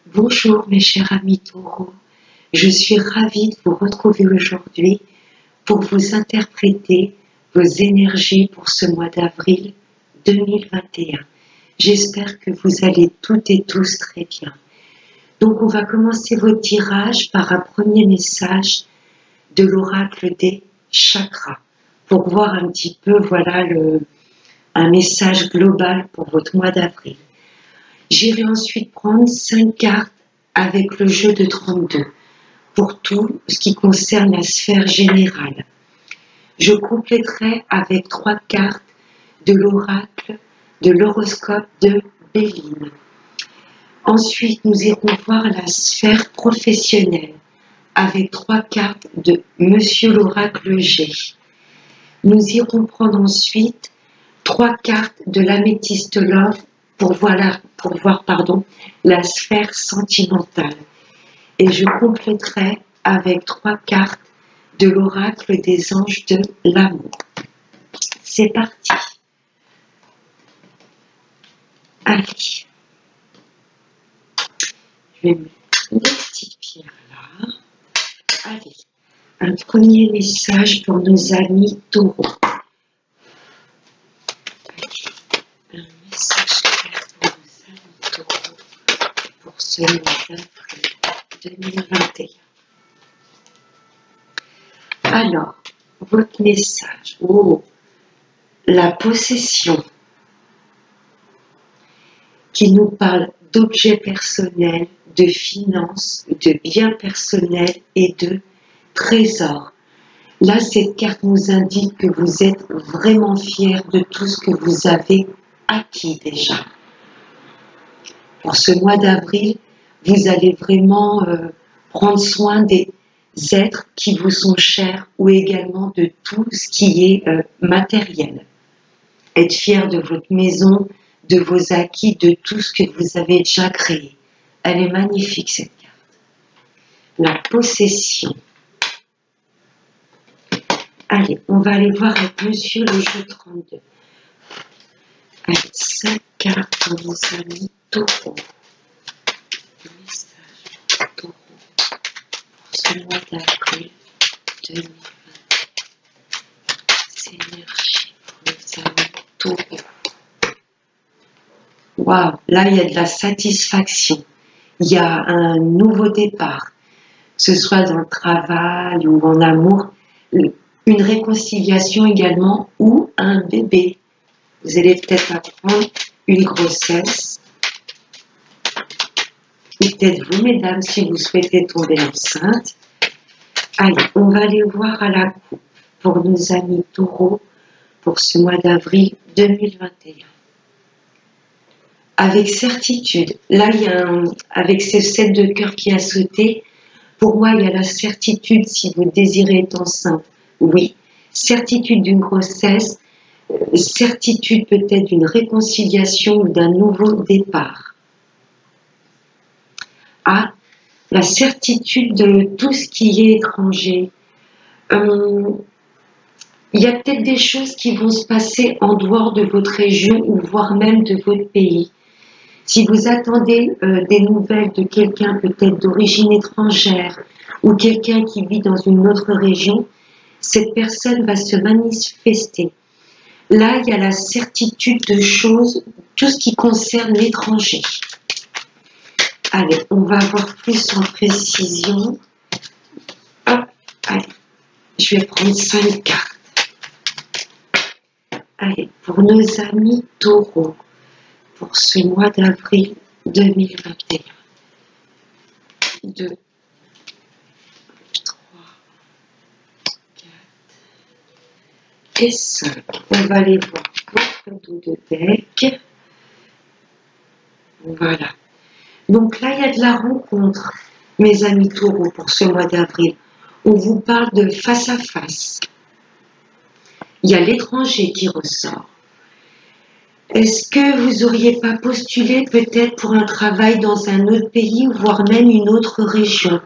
Bonjour mes chers amis taureaux, je suis ravie de vous retrouver aujourd'hui pour vous interpréter vos énergies pour ce mois d'avril 2021. J'espère que vous allez toutes et tous très bien. Donc on va commencer votre tirage par un premier message de l'oracle des chakras pour voir un petit peu un message global pour votre mois d'avril. J'irai ensuite prendre 5 cartes avec le jeu de 32 pour tout ce qui concerne la sphère générale. Je compléterai avec 3 cartes de l'oracle de l'horoscope de Béline. Ensuite, nous irons voir la sphère professionnelle avec 3 cartes de Monsieur l'oracle G. Nous irons prendre ensuite 3 cartes de l'améthyste love pour voir la sphère sentimentale. Et je compléterai avec 3 cartes de l'oracle des anges de l'amour. C'est parti. Allez. Je vais mettre une petite pierre là. Allez. Un premier message pour nos amis taureaux. Un message clair pour nos amis taureaux pour ce mois d'avril 2021. Alors, votre message. Oh, la possession qui nous parle d'objets personnels, de finances, de biens personnels et de trésors. Là, cette carte nous indique que vous êtes vraiment fiers de tout ce que vous avez acquis déjà. Pour ce mois d'avril, vous allez vraiment prendre soin des êtres qui vous sont chers ou également de tout ce qui est matériel. Être fier de votre maison, de vos acquis, de tout ce que vous avez déjà créé. Elle est magnifique cette carte. La possession. Allez, on va aller voir avec Monsieur le jeu 32. Allez, 5 cartes pour nos amis taureaux. Message taureau pour ce mois d'avril 2020. C'est énergie pour nos amis taureaux. Waouh, là il y a de la satisfaction. Il y a un nouveau départ, que ce soit dans le travail ou en amour. Une réconciliation également ou un bébé. Vous allez peut-être apprendre une grossesse. Ou peut-être vous, mesdames, si vous souhaitez tomber enceinte. Allez, on va aller voir à la coupe pour nos amis taureaux pour ce mois d'avril 2021. Avec certitude, là, avec ce 7 de cœur qui a sauté, pour moi, il y a la certitude si vous désirez être enceinte. Oui, certitude d'une grossesse, certitude peut-être d'une réconciliation ou d'un nouveau départ. Ah, la certitude de tout ce qui est étranger. Il y a peut-être des choses qui vont se passer en dehors de votre région ou voire même de votre pays. Si vous attendez des nouvelles de quelqu'un peut-être d'origine étrangère ou quelqu'un qui vit dans une autre région, cette personne va se manifester. Là, il y a la certitude de choses, tout ce qui concerne l'étranger. Allez, on va voir plus en précision. Hop, allez, je vais prendre 5 cartes. Allez, pour nos amis taureaux, pour ce mois d'avril 2021. 2, 3, 4 et 5. On va aller voir votre dos de deck. Voilà. Donc là, il y a de la rencontre, mes amis taureaux, pour ce mois d'avril. On vous parle de face à face. Il y a l'étranger qui ressort. Est-ce que vous n'auriez pas postulé peut-être pour un travail dans un autre pays, voire même une autre région?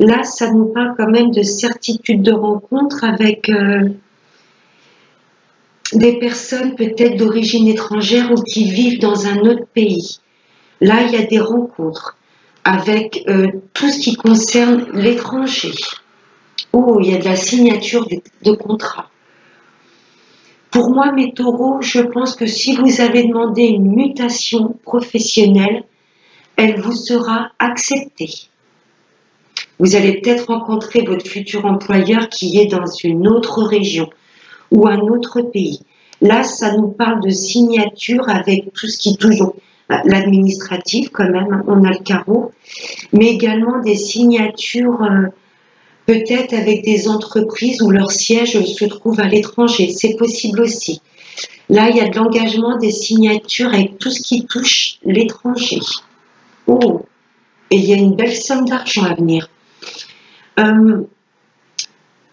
Là, ça nous parle quand même de certitude de rencontre avec des personnes peut-être d'origine étrangère ou qui vivent dans un autre pays. Là, il y a des rencontres. avec tout ce qui concerne l'étranger. Oh, il y a de la signature de contrat. Pour moi, mes taureaux, je pense que si vous avez demandé une mutation professionnelle, elle vous sera acceptée. Vous allez peut-être rencontrer votre futur employeur qui est dans une autre région ou un autre pays. Là, ça nous parle de signature avec tout ce qui touche l'administratif quand même, on a le carreau, mais également des signatures peut-être avec des entreprises où leur siège se trouve à l'étranger. C'est possible aussi. Là, il y a de l'engagement, des signatures avec tout ce qui touche l'étranger. Oh, et il y a une belle somme d'argent à venir.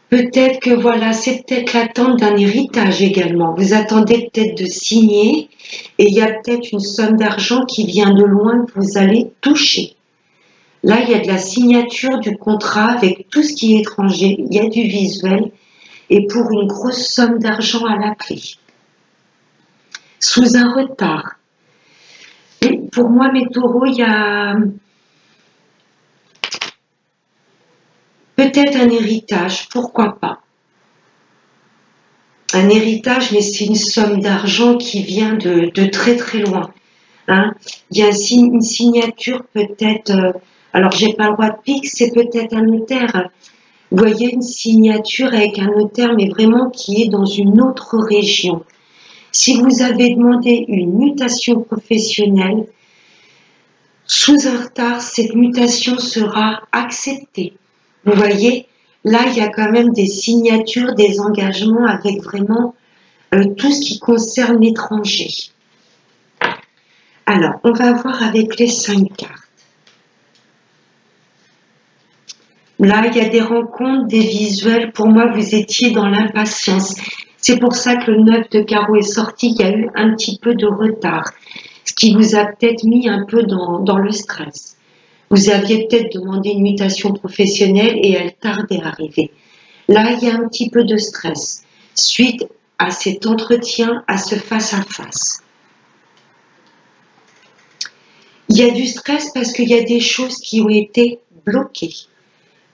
Peut-être que voilà, c'est peut-être l'attente d'un héritage également. Vous attendez peut-être de signer et il y a peut-être une somme d'argent qui vient de loin que vous allez toucher. Là, il y a de la signature du contrat avec tout ce qui est étranger. Il y a du visuel et pour une grosse somme d'argent à la clé. Sous un retard. Et pour moi, mes taureaux, il y a peut-être un héritage, pourquoi pas. Un héritage, mais c'est une somme d'argent qui vient de très très loin. Hein. Il y a une signature peut-être, alors j'ai pas le droit de pique, c'est peut-être un notaire. Vous voyez une signature avec un notaire, mais vraiment qui est dans une autre région. Si vous avez demandé une mutation professionnelle, sous un retard, cette mutation sera acceptée. Vous voyez, là, il y a quand même des signatures, des engagements avec vraiment tout ce qui concerne l'étranger. Alors, on va voir avec les 5 cartes. Là, il y a des rencontres, des visuels. Pour moi, vous étiez dans l'impatience. C'est pour ça que le 9 de carreau est sorti. Il y a eu un petit peu de retard, ce qui vous a peut-être mis un peu dans le stress. Vous aviez peut-être demandé une mutation professionnelle et elle tardait à arriver. Là, il y a un petit peu de stress suite à cet entretien, à ce face-à-face. Il y a du stress parce qu'il y a des choses qui ont été bloquées.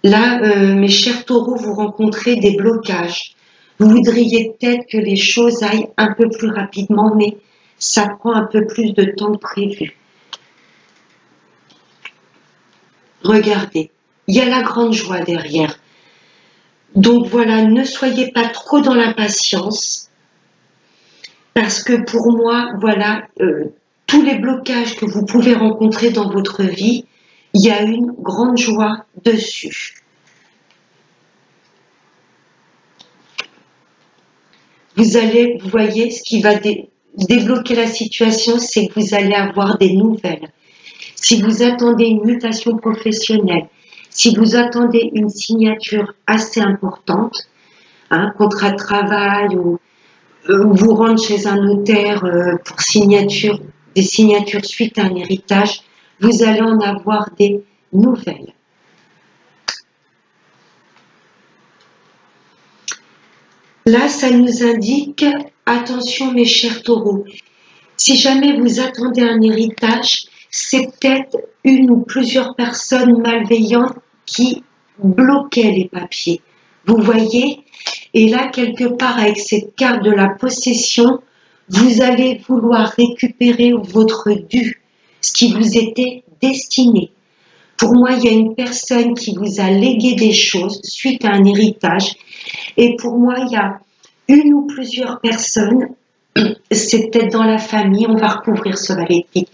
Là, mes chers taureaux, vous rencontrez des blocages. Vous voudriez peut-être que les choses aillent un peu plus rapidement, mais ça prend un peu plus de temps que prévu. Regardez, il y a la grande joie derrière. Donc voilà, ne soyez pas trop dans l'impatience, parce que pour moi, voilà, tous les blocages que vous pouvez rencontrer dans votre vie, il y a une grande joie dessus. Vous voyez, ce qui va débloquer la situation, c'est que vous allez avoir des nouvelles. Si vous attendez une mutation professionnelle, si vous attendez une signature assez importante, un contrat de travail ou vous rendre chez un notaire pour signature, des signatures suite à un héritage, vous allez en avoir des nouvelles. Là, ça nous indique, attention mes chers taureaux, si jamais vous attendez un héritage, c'est peut-être une ou plusieurs personnes malveillantes qui bloquaient les papiers. Vous voyez? Et là, quelque part, avec cette carte de la possession, vous allez vouloir récupérer votre dû, ce qui vous était destiné. Pour moi, il y a une personne qui vous a légué des choses suite à un héritage. Et pour moi, il y a une ou plusieurs personnes, c'est peut-être dans la famille, on va recouvrir ce valet-pique,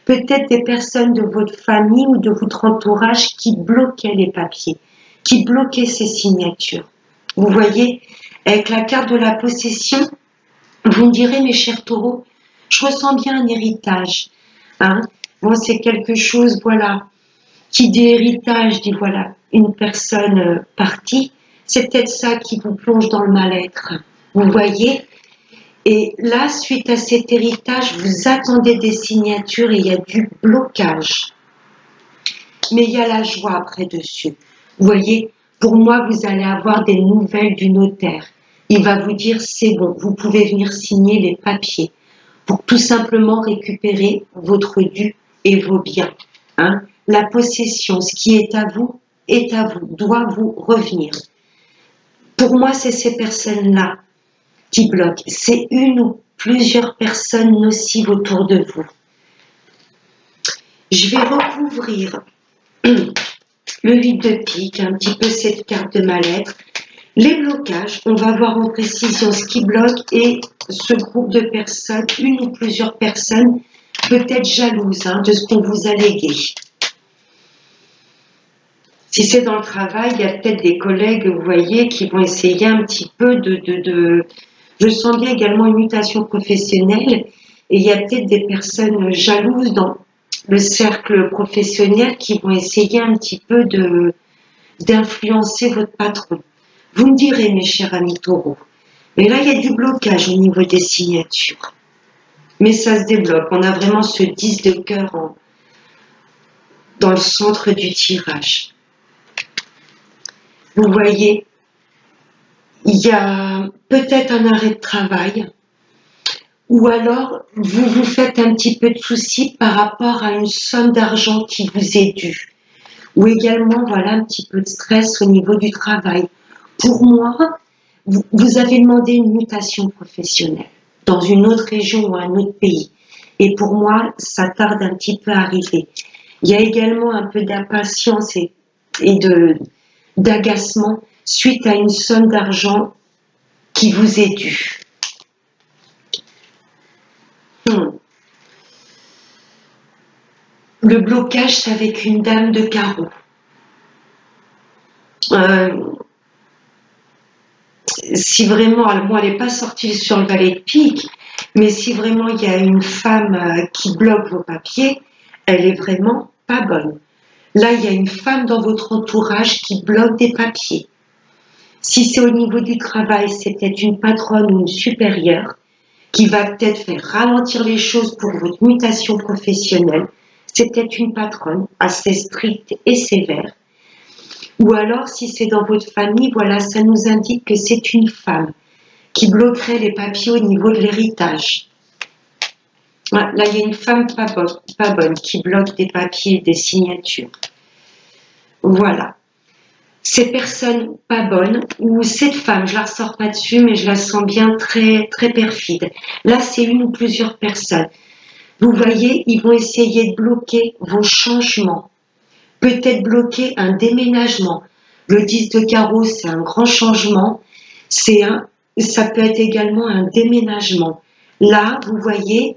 peut-être des personnes de votre famille ou de votre entourage qui bloquaient les papiers, qui bloquaient ces signatures. Vous voyez, avec la carte de la possession, vous me direz, mes chers taureaux, je ressens bien un héritage. Hein. Bon, c'est quelque chose, voilà, qui dit héritage, dit voilà, une personne partie, c'est peut-être ça qui vous plonge dans le mal-être. Vous voyez? Et là, suite à cet héritage, vous attendez des signatures et il y a du blocage. Mais il y a la joie après dessus. Vous voyez, pour moi, vous allez avoir des nouvelles du notaire. Il va vous dire, c'est bon, vous pouvez venir signer les papiers pour tout simplement récupérer votre dû et vos biens. Hein. la possession, ce qui est à vous, doit vous revenir. Pour moi, c'est ces personnes-là qui bloquent. C'est une ou plusieurs personnes nocives autour de vous. Je vais recouvrir le 8 de pique, un petit peu cette carte de mal-être. Les blocages, on va voir en précision ce qui bloque et ce groupe de personnes, une ou plusieurs personnes, peut-être jalouses de ce qu'on vous a légué. Si c'est dans le travail, il y a peut-être des collègues, vous voyez, qui vont essayer un petit peu de... Je sens bien également une mutation professionnelle et il y a peut-être des personnes jalouses dans le cercle professionnel qui vont essayer un petit peu d'influencer votre patron. Vous me direz, mes chers amis taureaux, mais là, il y a du blocage au niveau des signatures. Mais ça se débloque. On a vraiment ce 10 de cœur dans le centre du tirage. Vous voyez, il y a peut-être un arrêt de travail, ou alors vous vous faites un petit peu de soucis par rapport à une somme d'argent qui vous est due, ou également, voilà, un petit peu de stress au niveau du travail. Pour moi, vous avez demandé une mutation professionnelle dans une autre région ou un autre pays. Et pour moi, ça tarde un petit peu à arriver. Il y a également un peu d'impatience et d'agacement suite à une somme d'argent qui vous est due. Le blocage, c'est avec une dame de carreau. Si vraiment, moi, elle n'est pas sortie sur le valet de pique, mais si vraiment il y a une femme qui bloque vos papiers, elle est vraiment pas bonne. Là, il y a une femme dans votre entourage qui bloque des papiers. Si c'est au niveau du travail, c'est peut-être une patronne ou une supérieure qui va peut-être faire ralentir les choses pour votre mutation professionnelle. C'est peut-être une patronne assez stricte et sévère. Ou alors, si c'est dans votre famille, voilà, ça nous indique que c'est une femme qui bloquerait les papiers au niveau de l'héritage. Là, il y a une femme pas bonne qui bloque des papiers, des signatures. Voilà. Ces personnes pas bonnes, ou cette femme, je la ressors pas dessus, mais je la sens bien très, très perfide. Là, c'est une ou plusieurs personnes. Vous voyez, ils vont essayer de bloquer vos changements. Peut-être bloquer un déménagement. Le 10 de carreau, c'est un grand changement. Ça peut être également un déménagement. Là, vous voyez,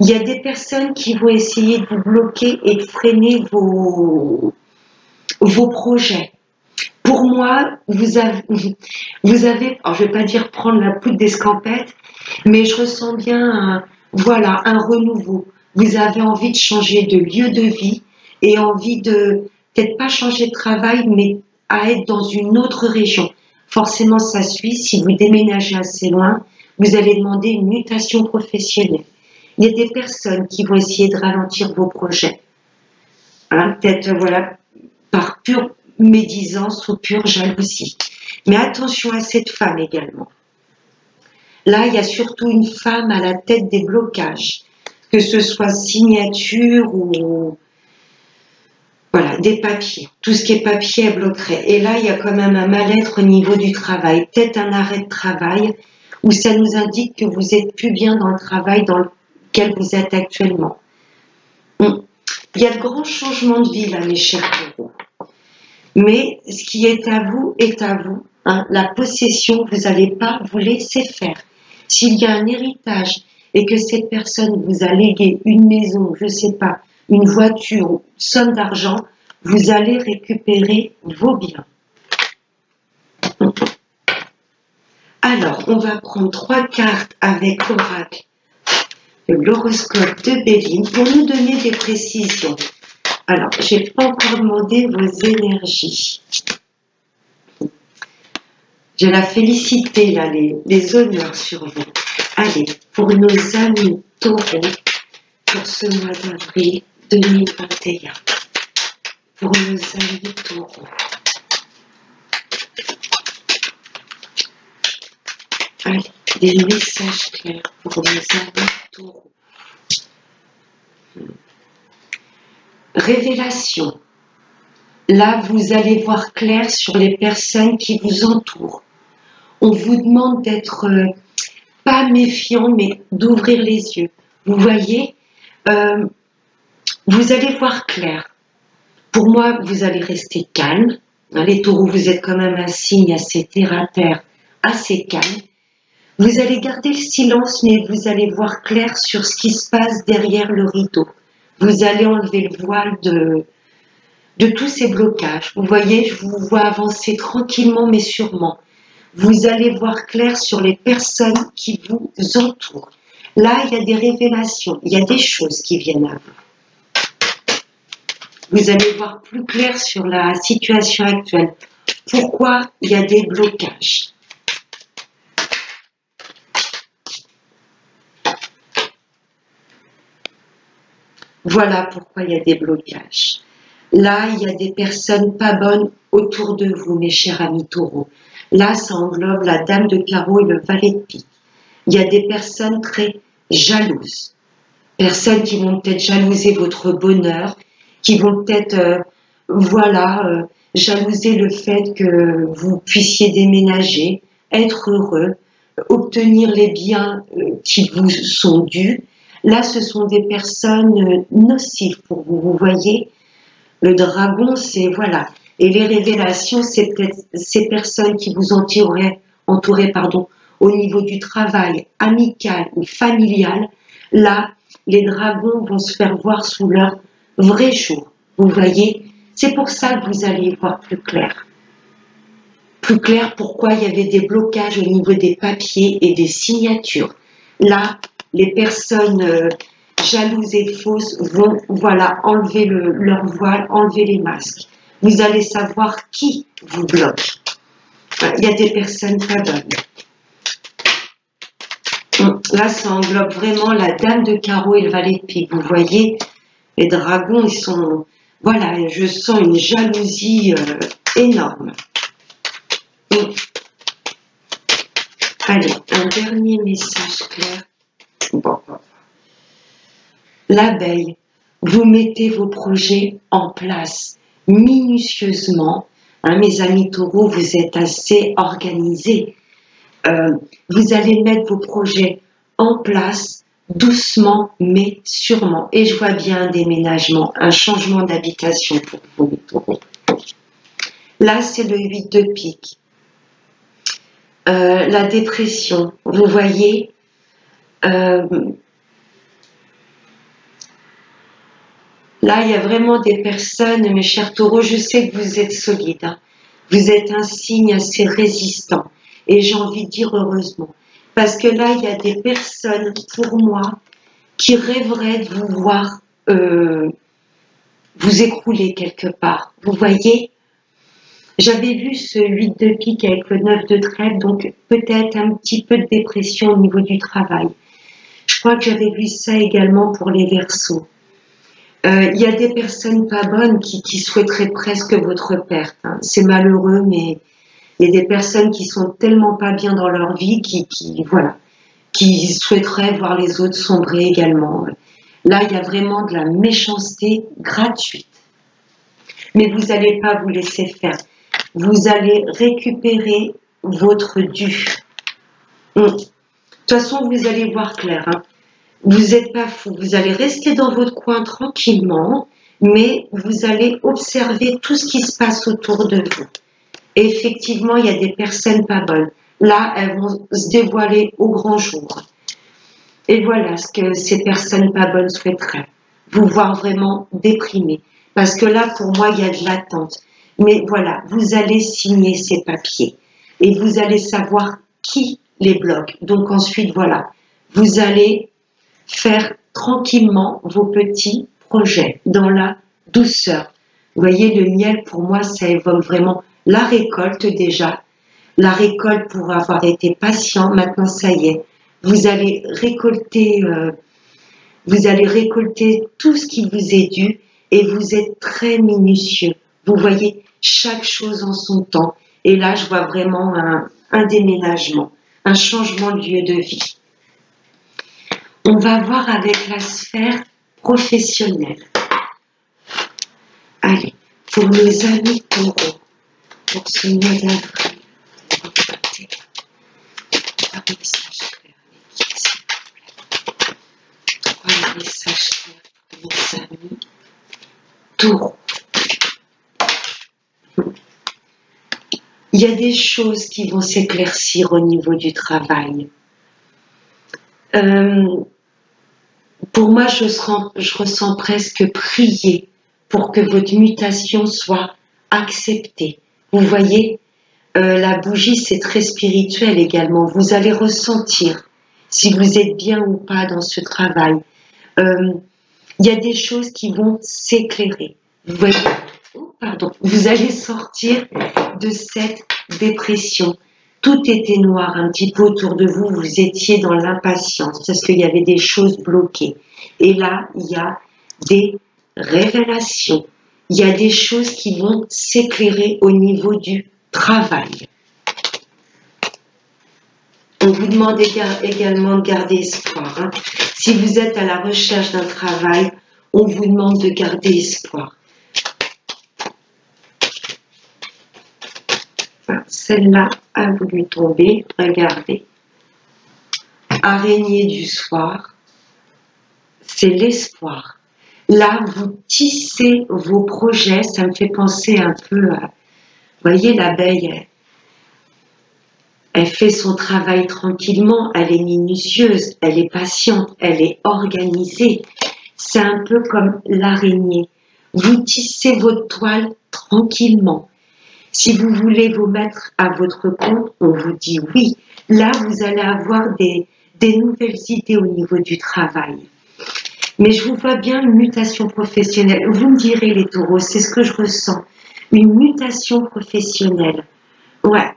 il y a des personnes qui vont essayer de vous bloquer et de freiner vos projets. Pour moi, vous avez, alors je ne vais pas dire prendre la poudre d'escampette, mais je ressens bien voilà, un renouveau. Vous avez envie de changer de lieu de vie et envie de, peut-être pas changer de travail, mais à être dans une autre région. Forcément, ça suit. Si vous déménagez assez loin, vous allez demander une mutation professionnelle. Il y a des personnes qui vont essayer de ralentir vos projets. Peut-être, voilà, par pure médisance ou pure jalousie. Mais attention à cette femme également. Là, il y a surtout une femme à la tête des blocages, que ce soit signature ou voilà, des papiers. Tout ce qui est papier, elle bloquerait. Et là, il y a quand même un mal-être au niveau du travail, peut-être un arrêt de travail, où ça nous indique que vous êtes plus bien dans le travail dans lequel vous êtes actuellement. Il y a de grands changements de vie là, mes chers taureaux. Mais ce qui est à vous est à vous. La possession, vous n'allez pas vous laisser faire. S'il y a un héritage et que cette personne vous a légué une maison, je ne sais pas, une voiture, une somme d'argent, vous allez récupérer vos biens. Alors, on va prendre 3 cartes avec l'oracle de l'horoscope de Béline pour nous donner des précisions. Alors, je n'ai pas encore demandé vos énergies. J'ai la félicité, là, les honneurs sur vous. Allez, pour nos amis taureaux, pour ce mois d'avril 2021. Pour nos amis taureaux. Allez, des messages clairs pour nos amis taureaux. Révélation. Là, vous allez voir clair sur les personnes qui vous entourent. On vous demande d'être pas méfiant, mais d'ouvrir les yeux. Vous voyez, vous allez voir clair. Pour moi, vous allez rester calme. Les taureaux, vous êtes quand même un signe assez terre à terre, assez calme. Vous allez garder le silence, mais vous allez voir clair sur ce qui se passe derrière le rideau. Vous allez enlever le voile de tous ces blocages. Vous voyez, je vous vois avancer tranquillement, mais sûrement. Vous allez voir clair sur les personnes qui vous entourent. Là, il y a des révélations, il y a des choses qui viennent à vous. Vous allez voir plus clair sur la situation actuelle. Pourquoi il y a des blocages? Voilà pourquoi il y a des blocages. Là, il y a des personnes pas bonnes autour de vous, mes chers amis taureaux. Là, ça englobe la dame de carreau et le valet de pique. Il y a des personnes très jalouses. Personnes qui vont peut-être jalouser votre bonheur, qui vont peut-être, jalouser le fait que vous puissiez déménager, être heureux, obtenir les biens qui vous sont dus. Là, ce sont des personnes nocives pour vous, vous voyez. Le dragon, c'est, voilà. Et les révélations, c'est peut-être ces personnes qui vous entouraient, au niveau du travail, amical ou familial. Là, les dragons vont se faire voir sous leur vrai jour. Vous voyez, c'est pour ça que vous allez y voir plus clair. Plus clair pourquoi il y avait des blocages au niveau des papiers et des signatures. Là, les personnes jalouses et fausses vont, enlever leur voile, enlever les masques. Vous allez savoir qui vous bloque. Il y a des personnes pas bonnes. Là, ça englobe vraiment la dame de carreau et le valet de pique. Vous voyez, les dragons, ils sont... Voilà, je sens une jalousie énorme. Allez, un dernier message clair. Bon. L'abeille, vous mettez vos projets en place minutieusement. Mes amis taureaux, vous êtes assez organisés. Vous allez mettre vos projets en place doucement mais sûrement. Et je vois bien un déménagement, un changement d'habitation pour vous, mes taureaux. Là, c'est le 8 de pique. La dépression, vous voyez, là, il y a vraiment des personnes, mes chers taureaux, je sais que vous êtes solides. Hein. Vous êtes un signe assez résistant. Et j'ai envie de dire heureusement. Parce que là, il y a des personnes, pour moi, qui rêveraient de vous voir vous écrouler quelque part. Vous voyez? J'avais vu ce 8 de pique avec le 9 de trèfle, donc peut-être un petit peu de dépression au niveau du travail. Je crois que j'avais vu ça également pour les Verseaux. Il y a des personnes pas bonnes qui souhaiteraient presque votre perte. Hein. C'est malheureux, mais il y a des personnes qui sont tellement pas bien dans leur vie qui souhaiteraient voir les autres sombrer également. Là, il y a vraiment de la méchanceté gratuite. Mais vous n'allez pas vous laisser faire. Vous allez récupérer votre dû. De toute façon, vous allez voir clair. Hein. Vous n'êtes pas fou. Vous allez rester dans votre coin tranquillement, mais vous allez observer tout ce qui se passe autour de vous. Et effectivement, il y a des personnes pas bonnes. Là, elles vont se dévoiler au grand jour. Et voilà ce que ces personnes pas bonnes souhaiteraient. Vous voir vraiment déprimé. Parce que là, pour moi, il y a de l'attente. Mais voilà, vous allez signer ces papiers. Et vous allez savoir qui les bloque. Donc ensuite, voilà, vous allez faire tranquillement vos petits projets dans la douceur. Vous voyez, le miel, pour moi, ça évoque vraiment la récolte déjà. La récolte pour avoir été patient, maintenant ça y est. Vous allez récolter tout ce qui vous est dû et vous êtes très minutieux. Vous voyez chaque chose en son temps. Et là, je vois vraiment un déménagement, un changement de lieu de vie. On va voir avec la sphère professionnelle. Allez, pour nos amis taureaux, pour ce mois d'avril, un message clair, un message clair pour nos amis taureaux. Il y a des choses qui vont s'éclaircir au niveau du travail. Pour moi, je ressens presque prier pour que votre mutation soit acceptée. Vous voyez, la bougie, c'est très spirituel également. Vous allez ressentir si vous êtes bien ou pas dans ce travail. Il y a des choses qui vont s'éclairer. Vous voyez, vous allez sortir de cette dépression. Tout était noir un petit peu autour de vous, vous étiez dans l'impatience parce qu'il y avait des choses bloquées. Et là, il y a des révélations. Il y a des choses qui vont s'éclairer au niveau du travail. On vous demande également de garder espoir. Hein. Si vous êtes à la recherche d'un travail, on vous demande de garder espoir. Celle-là a voulu tomber, regardez. Araignée du soir, c'est l'espoir. Là, vous tissez vos projets, ça me fait penser un peu à... Vous voyez, l'abeille, elle fait son travail tranquillement, elle est minutieuse, elle est patiente, elle est organisée. C'est un peu comme l'araignée. Vous tissez votre toile tranquillement. Si vous voulez vous mettre à votre compte, on vous dit oui. Là, vous allez avoir des nouvelles idées au niveau du travail. Mais je vous vois bien une mutation professionnelle. Vous me direz les taureaux, c'est ce que je ressens. Une mutation professionnelle. Ouais.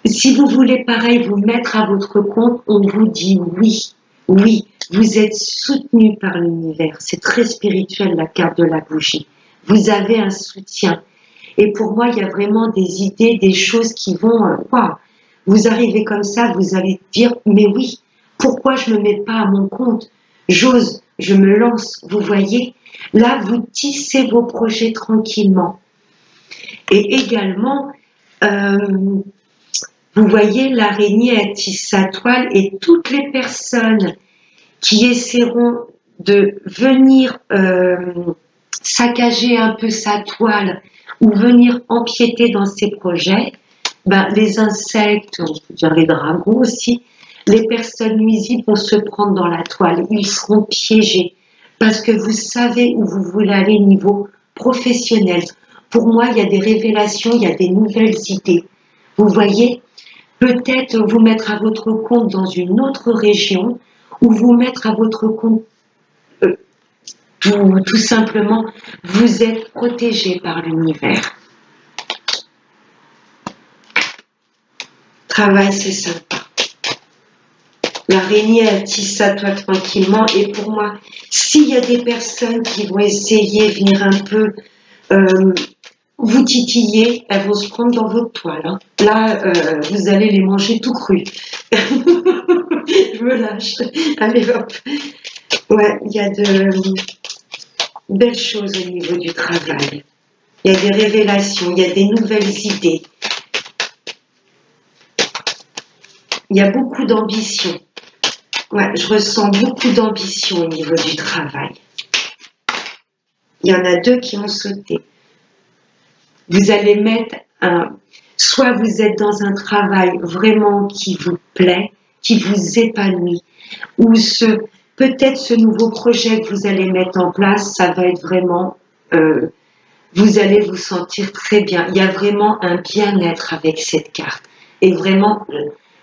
Si vous voulez pareil vous mettre à votre compte, on vous dit oui. Oui, vous êtes soutenu par l'univers. C'est très spirituel la carte de la bougie. Vous avez un soutien. Et pour moi, il y a vraiment des idées, des choses qui vont... Wow. Vous arrivez comme ça, vous allez dire, mais oui, pourquoi je ne me mets pas à mon compte? J'ose, je me lance, vous voyez. Là, vous tissez vos projets tranquillement. Et également, vous voyez, l'araignée, elle tisse sa toile et toutes les personnes qui essaieront de venir saccager un peu sa toile, ou venir empiéter dans ses projets, ben, les insectes, on peut dire les dragons aussi, les personnes nuisibles vont se prendre dans la toile, ils seront piégés, parce que vous savez où vous voulez aller niveau professionnel. Pour moi, il y a des révélations, il y a des nouvelles idées. Vous voyez, peut-être vous mettre à votre compte dans une autre région, ou vous mettre à votre compte tout simplement, vous êtes protégé par l'univers. Travail, c'est sympa. L'araignée, elle tisse sa toile tranquillement. Et pour moi, s'il y a des personnes qui vont essayer de venir un peu vous titiller, elles vont se prendre dans votre toile. Hein. Là, vous allez les manger tout cru. Je me lâche. Allez, hop. Ouais, il y a de... belles choses au niveau du travail. Il y a des révélations, il y a des nouvelles idées. Il y a beaucoup d'ambition. Ouais, je ressens beaucoup d'ambition au niveau du travail. Il y en a deux qui ont sauté. Vous allez mettre un... Soit vous êtes dans un travail vraiment qui vous plaît, qui vous épanouit, ou peut-être ce nouveau projet que vous allez mettre en place, ça va être vraiment, vous allez vous sentir très bien. Il y a vraiment un bien-être avec cette carte. Et vraiment,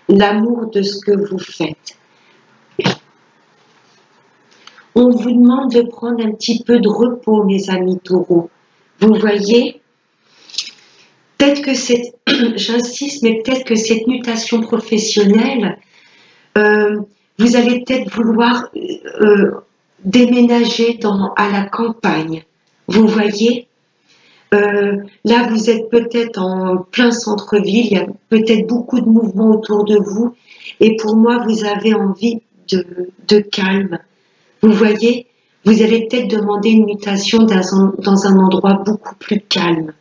l'amour de ce que vous faites. On vous demande de prendre un petit peu de repos, mes amis taureaux. Vous voyez, peut-être que cette, j'insiste, mais peut-être que cette mutation professionnelle, vous allez peut-être vouloir déménager à la campagne. Vous voyez, là vous êtes peut-être en plein centre-ville, il y a peut-être beaucoup de mouvements autour de vous, et pour moi vous avez envie de calme. Vous voyez, Vous allez peut-être demander une mutation dans un endroit beaucoup plus calme,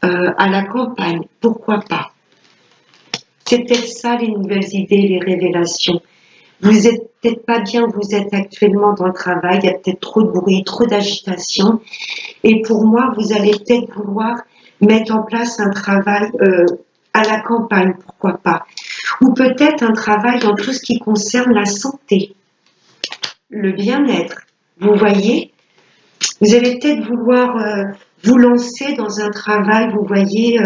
à la campagne, pourquoi pas. C'est peut-être ça les nouvelles idées, les révélations. Vous êtes peut-être pas bien, vous êtes actuellement dans le travail, il y a peut-être trop de bruit, trop d'agitation. Et pour moi, vous allez peut-être vouloir mettre en place un travail à la campagne, pourquoi pas. Ou peut-être un travail dans tout ce qui concerne la santé, le bien-être. Vous voyez, vous allez peut-être vouloir vous lancer dans un travail, vous voyez,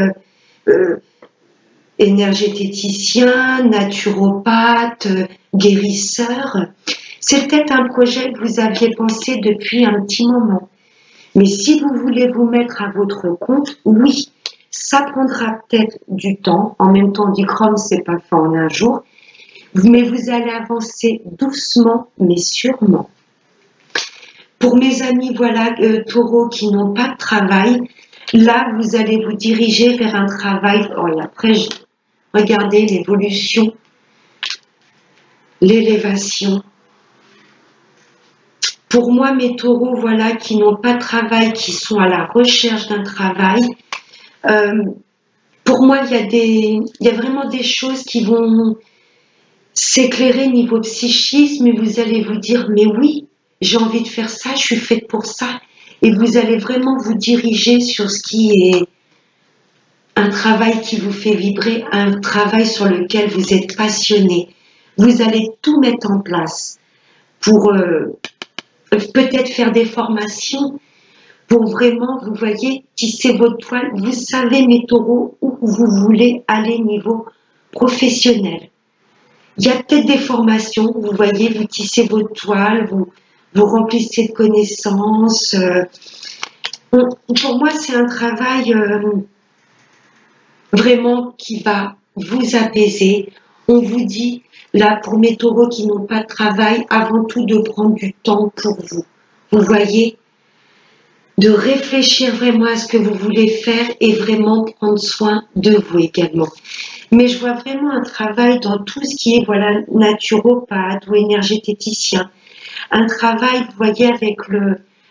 énergéticien, naturopathe, guérisseur. C'est peut-être un projet que vous aviez pensé depuis un petit moment. Mais si vous voulez vous mettre à votre compte, oui, ça prendra peut-être du temps. En même temps, Dicrom, c'est pas fait en un jour. Mais vous allez avancer doucement, mais sûrement. Pour mes amis, voilà, taureaux qui n'ont pas de travail, là, vous allez vous diriger vers un travail. Oh, et après, regardez l'évolution, l'élévation. Pour moi, mes taureaux, voilà, qui n'ont pas de travail, qui sont à la recherche d'un travail, pour moi, il y a vraiment des choses qui vont s'éclairer niveau psychisme et vous allez vous dire, mais oui, j'ai envie de faire ça, je suis faite pour ça. Et vous allez vraiment vous diriger sur ce qui est un travail qui vous fait vibrer, un travail sur lequel vous êtes passionné. Vous allez tout mettre en place pour peut-être faire des formations, pour vraiment, vous voyez, tisser votre toile. Vous savez, mes taureaux, où vous voulez aller niveau professionnel. Il y a peut-être des formations, vous voyez, vous tissez votre toile, vous remplissez de connaissances. Pour moi, c'est un travail vraiment qui va vous apaiser. On vous dit, là, pour mes taureaux qui n'ont pas de travail, avant tout de prendre du temps pour vous. Vous voyez, de réfléchir vraiment à ce que vous voulez faire et vraiment prendre soin de vous également. Mais je vois vraiment un travail dans tout ce qui est, voilà, naturopathe ou énergéticien. Un travail, vous voyez, avec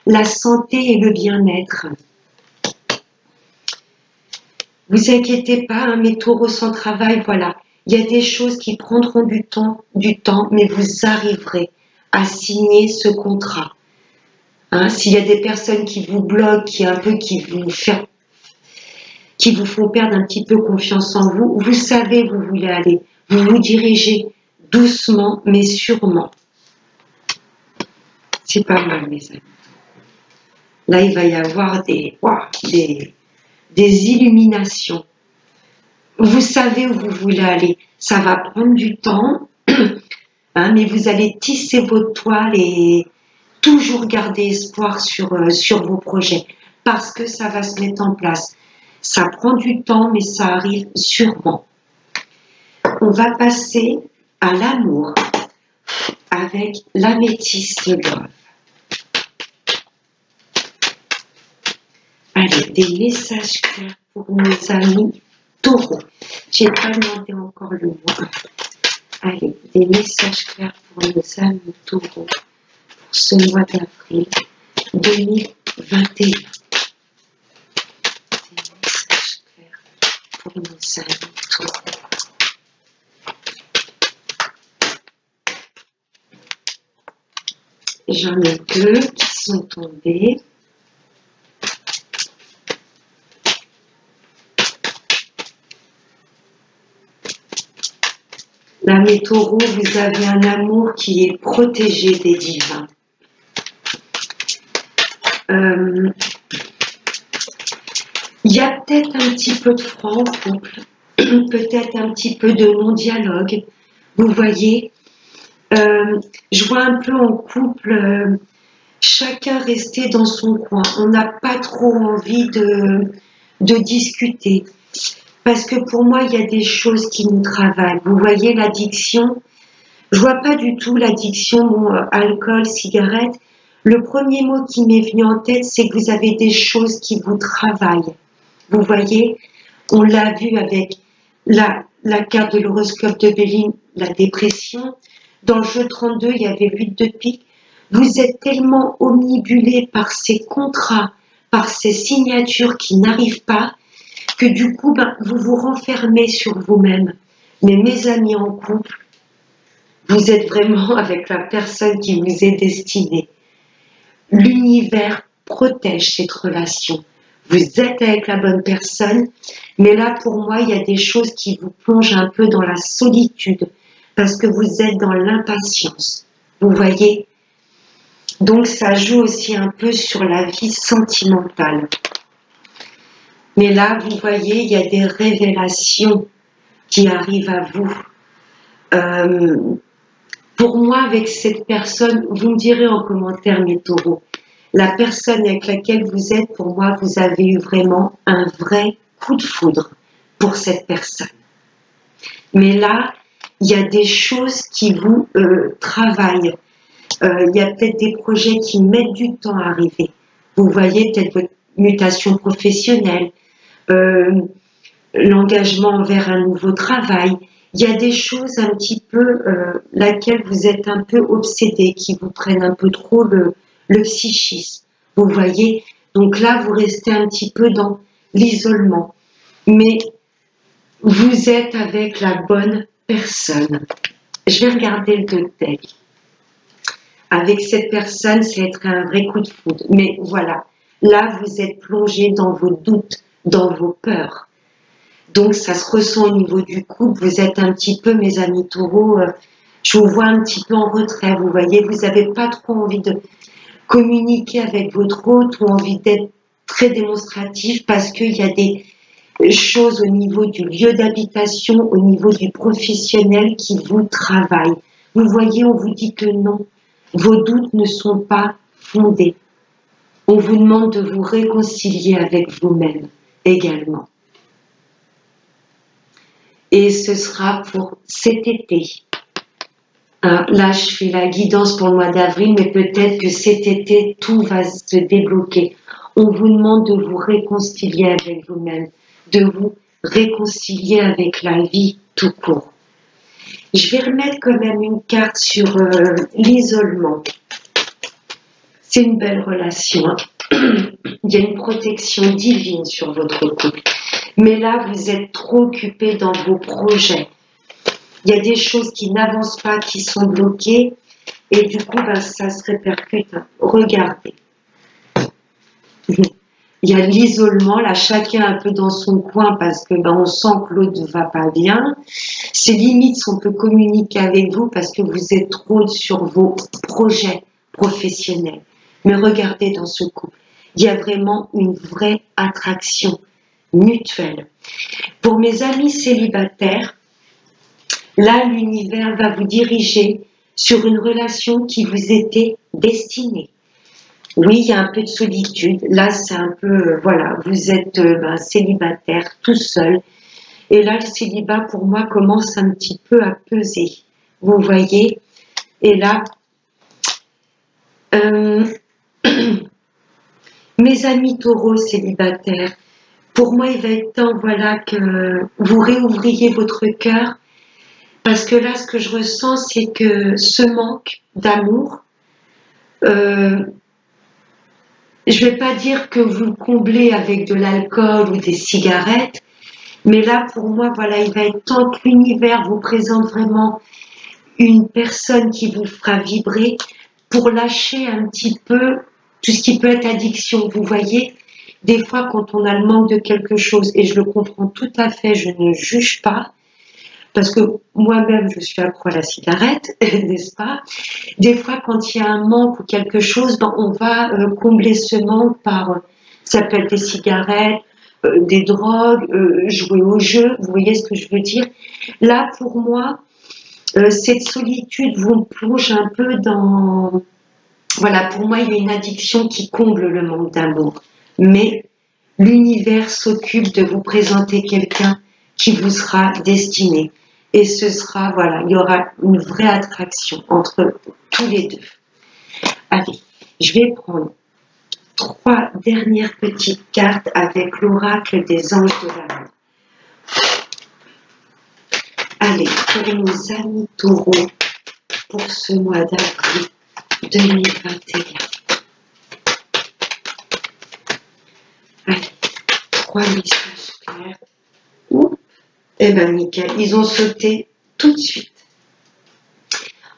la santé et le bien-être. Vous inquiétez pas, hein, mes taureaux sans travail, voilà. Il y a des choses qui prendront du temps, mais vous arriverez à signer ce contrat. Hein, s'il y a des personnes qui vous bloquent, qui vous font perdre un petit peu confiance en vous, vous savez où vous voulez aller. Vous vous dirigez doucement, mais sûrement. C'est pas mal, mes amis. Là, il va y avoir des illuminations. Vous savez où vous voulez aller. Ça va prendre du temps, hein, mais vous allez tisser votre toile et toujours garder espoir sur vos projets parce que ça va se mettre en place. Ça prend du temps, mais ça arrive sûrement. On va passer à l'amour avec l'améthyste love. Allez, des messages clairs pour nos amis taureaux. J'ai pas demandé encore le mot. Allez, des messages clairs pour nos amis taureaux pour ce mois d'avril 2021. Pour nos amis taureaux. J'en ai deux qui sont tombés. Là, mes taureaux, vous avez un amour qui est protégé des divins. Il y a peut-être un petit peu de froid en couple, peut-être un petit peu de non-dialogue. Vous voyez, je vois un peu en couple, chacun rester dans son coin. On n'a pas trop envie de discuter. Parce que pour moi, il y a des choses qui nous travaillent. Vous voyez, l'addiction, je vois pas du tout l'addiction, bon, alcool, cigarette. Le premier mot qui m'est venu en tête, c'est que vous avez des choses qui vous travaillent. Vous voyez, on l'a vu avec la carte de l'horoscope de Béline, la dépression. Dans le jeu 32, il y avait 8 de pique. Vous êtes tellement omnibulé par ces contrats, par ces signatures qui n'arrivent pas, que du coup, vous vous renfermez sur vous-même. Mais mes amis en couple, vous êtes vraiment avec la personne qui vous est destinée. L'univers protège cette relation. Vous êtes avec la bonne personne, mais là, pour moi, il y a des choses qui vous plongent un peu dans la solitude, parce que vous êtes dans l'impatience. Vous voyez? Donc, ça joue aussi un peu sur la vie sentimentale. Mais là, vous voyez, il y a des révélations qui arrivent à vous. Pour moi, avec cette personne, vous me direz en commentaire, mes taureaux, la personne avec laquelle vous êtes, pour moi, vous avez eu vraiment un vrai coup de foudre pour cette personne. Mais là, il y a des choses qui vous travaillent. Il y a peut-être des projets qui mettent du temps à arriver. Vous voyez peut-être votre mutation professionnelle, l'engagement envers un nouveau travail. Il y a des choses un petit peu laquelle vous êtes un peu obsédé, qui vous prennent un peu trop le psychisme. Vous voyez, donc là, vous restez un petit peu dans l'isolement. Mais vous êtes avec la bonne personne. Je vais regarder le 2 de dés. Avec cette personne, ça va être un vrai coup de foudre. Mais voilà, là, vous êtes plongé dans vos doutes, dans vos peurs. Donc, ça se ressent au niveau du couple. Vous êtes un petit peu, mes amis taureaux, je vous vois un petit peu en retrait. Vous voyez, vous n'avez pas trop envie de communiquer avec votre hôte ou envie d'être très démonstratif parce qu'il y a des choses au niveau du lieu d'habitation, au niveau du professionnel qui vous travaillent. Vous voyez, on vous dit que non, vos doutes ne sont pas fondés. On vous demande de vous réconcilier avec vous-même également. Et ce sera pour cet été. Là, je fais la guidance pour le mois d'avril, mais peut-être que cet été, tout va se débloquer. On vous demande de vous réconcilier avec vous-même, de vous réconcilier avec la vie tout court. Je vais remettre quand même une carte sur l'isolement. C'est une belle relation. Hein. Il y a une protection divine sur votre couple. Mais là, vous êtes trop occupé dans vos projets. Il y a des choses qui n'avancent pas, qui sont bloquées. Et du coup, ça se répercute. Regardez. Il y a l'isolement, là, chacun un peu dans son coin parce que on sent que l'autre ne va pas bien. C'est limite si on peut communiquer avec vous parce que vous êtes trop sur vos projets professionnels. Mais regardez dans ce couple, il y a vraiment une vraie attraction mutuelle. Pour mes amis célibataires, là, l'univers va vous diriger sur une relation qui vous était destinée. Oui, il y a un peu de solitude. Là, c'est un peu, voilà, vous êtes célibataire, tout seul. Et là, le célibat, pour moi, commence un petit peu à peser. Vous voyez? Et là, mes amis taureaux célibataires, pour moi, il va être temps, voilà, que vous réouvriez votre cœur. Parce que là, ce que je ressens, c'est que ce manque d'amour, je ne vais pas dire que vous le comblez avec de l'alcool ou des cigarettes, mais là, pour moi, voilà, il va être temps que l'univers vous présente vraiment une personne qui vous fera vibrer pour lâcher un petit peu tout ce qui peut être addiction. Vous voyez, des fois, quand on a le manque de quelque chose, et je le comprends tout à fait, je ne juge pas, parce que moi-même, je suis accro à la cigarette, n'est-ce pas? Des fois, quand il y a un manque ou quelque chose, on va combler ce manque par, ça peut être des cigarettes, des drogues, jouer au jeu, vous voyez ce que je veux dire? Là, pour moi, cette solitude vous plonge un peu dans... Voilà, pour moi, il y a une addiction qui comble le manque d'amour. Mais l'univers s'occupe de vous présenter quelqu'un qui vous sera destiné. Et ce sera, voilà, il y aura une vraie attraction entre tous les deux. Allez, je vais prendre 3 dernières petites cartes avec l'oracle des anges de l'amour. Allez, pour nos amis taureaux, pour ce mois d'avril, 2021. Allez, 3 messages clairs. Oups. Eh ben nickel, ils ont sauté tout de suite.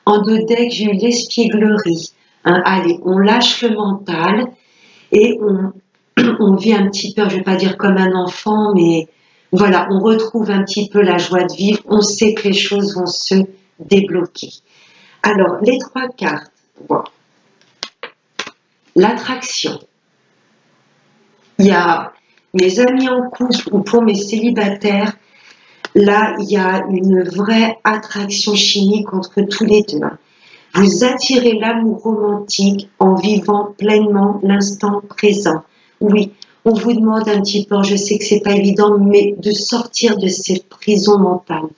En 2 decks, j'ai eu l'espièglerie. Hein, allez, on lâche le mental et on vit un petit peu, je ne vais pas dire comme un enfant, mais voilà, on retrouve un petit peu la joie de vivre. On sait que les choses vont se débloquer. Alors, les 3 cartes. Wow. L'attraction. Il y a mes amis en couple ou pour mes célibataires, là, il y a une vraie attraction chimique entre tous les deux. Vous attirez l'amour romantique en vivant pleinement l'instant présent. Oui, on vous demande un petit peu, je sais que c'est pas évident, mais de sortir de cette prison mentale,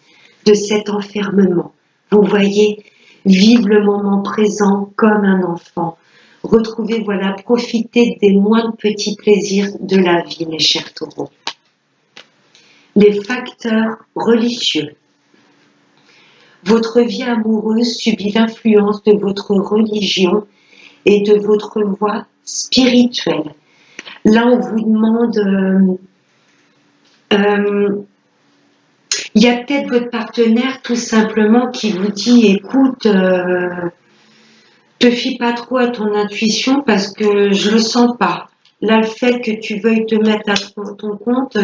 de cet enfermement. Vous voyez, vivre le moment présent comme un enfant. Retrouvez, voilà, profitez des moindres petits plaisirs de la vie, mes chers taureaux. Les facteurs religieux. Votre vie amoureuse subit l'influence de votre religion et de votre voie spirituelle. Là, on vous demande, il y a peut-être votre partenaire tout simplement qui vous dit, écoute, te fie pas trop à ton intuition parce que je le sens pas. Là, le fait que tu veuilles te mettre à ton compte,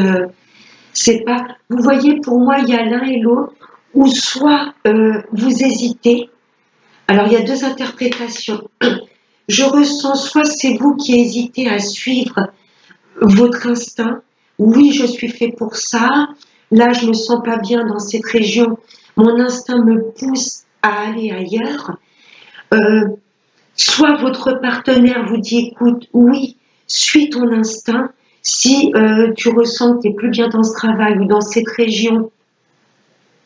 c'est pas. Vous voyez, pour moi, il y a l'un et l'autre, ou soit vous hésitez. Alors, il y a 2 interprétations. Je ressens soit c'est vous qui hésitez à suivre votre instinct. Oui, je suis fait pour ça. Là, je me sens pas bien dans cette région. Mon instinct me pousse à aller ailleurs. Soit votre partenaire vous dit, écoute, oui, suis ton instinct. Si tu ressens que tu n'es plus bien dans ce travail ou dans cette région,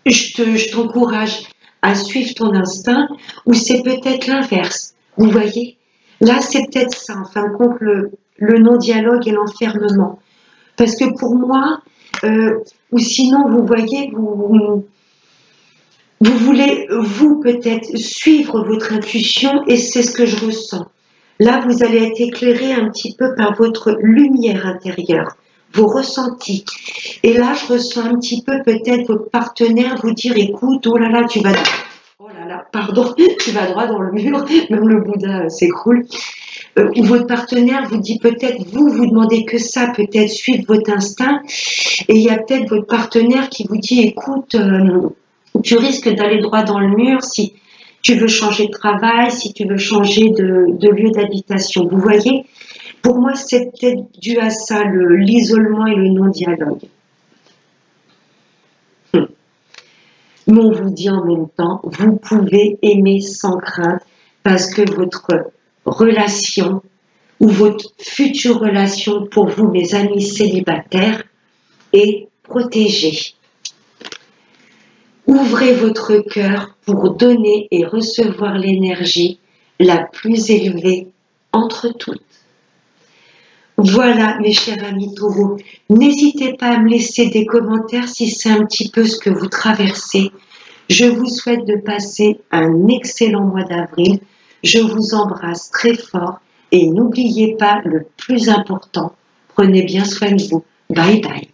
je t'encourage à suivre ton instinct, ou c'est peut-être l'inverse. Vous voyez? Là, c'est peut-être ça, en fin de compte, le non-dialogue et l'enfermement. Parce que pour moi, ou sinon, vous voyez, vous voulez, vous, peut-être, suivre votre intuition, et c'est ce que je ressens. Là, vous allez être éclairé un petit peu par votre lumière intérieure, vos ressentis. Et là, je ressens un petit peu peut-être votre partenaire vous dire, écoute, oh là là, tu vas droit dans le mur, même le Bouddha s'écroule. Ou votre partenaire vous dit peut-être, vous demandez que ça, peut-être suivre votre instinct. Et il y a peut-être votre partenaire qui vous dit, écoute, tu risques d'aller droit dans le mur si tu veux changer de travail, si tu veux changer de lieu d'habitation. Vous voyez, pour moi, c'est peut-être dû à ça, l'isolement et le non-dialogue. Mais on vous dit en même temps, vous pouvez aimer sans crainte parce que votre relation ou votre future relation pour vous, mes amis célibataires, est protégée. Ouvrez votre cœur pour donner et recevoir l'énergie la plus élevée entre toutes. Voilà, mes chers amis taureaux, n'hésitez pas à me laisser des commentaires si c'est un petit peu ce que vous traversez. Je vous souhaite de passer un excellent mois d'avril. Je vous embrasse très fort et n'oubliez pas le plus important, prenez bien soin de vous. Bye bye.